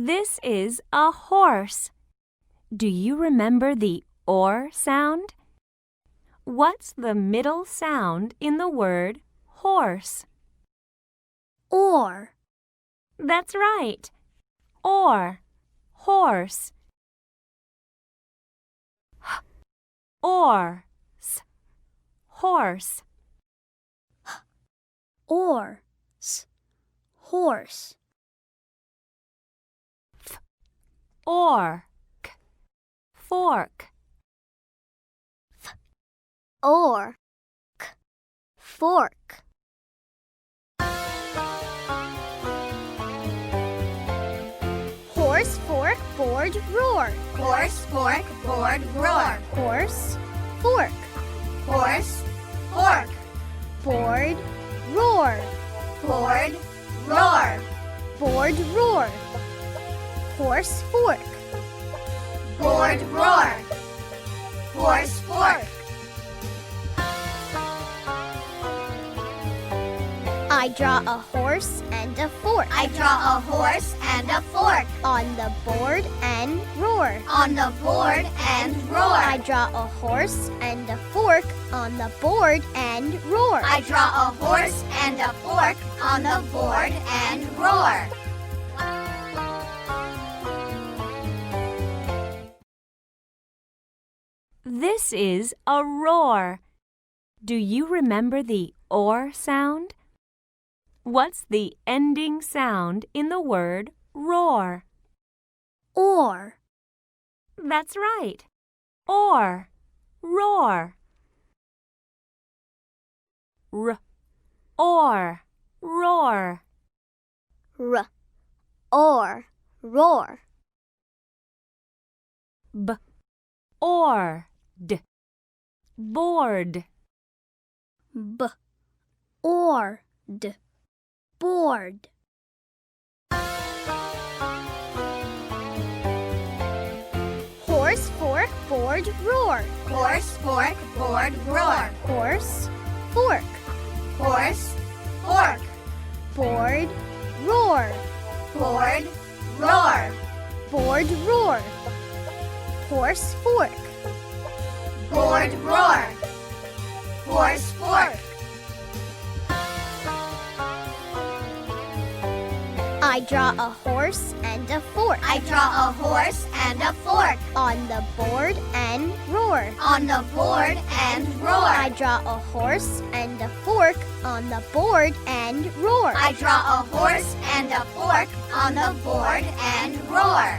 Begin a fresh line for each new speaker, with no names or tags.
This is a horse. Do you remember the or sound? What's the middle sound in the word horse?
Or.
That's right. Or, horse. Or, horse.
Or. Horse.
Or, fork.
Or. Fork. Horse, fork, board, roar.
Horse, fork, board, roar.
Horse, fork,
Horse, fork,
board, roar.
board, roar.
Board, roar. Horse, fork.
Board, roar. Horse, fork.
I draw a horse and a fork.
I draw a horse and a fork.
On the board and roar.
On the board and roar.
I draw a horse and a fork on the board and roar.
I draw a horse and a fork on the board and roar.
This is a roar. Do you remember the or sound? What's the ending sound in the word roar?
Or.
That's right. Or, roar. Or, roar.
Or. Roar.
Or, board.
Or. Board. Horse, fork, board, roar.
Horse, fork, board, roar.
Horse, fork,
Horse, fork,
board, roar.
board, roar.
Board, roar. Horse, fork.
Board, roar. Horse, fork.
I draw a horse and a fork.
I draw a horse and a fork.
On the board and roar.
On the board and roar.
I draw a horse and a fork on the board and roar.
I draw a horse and a fork on the board and roar.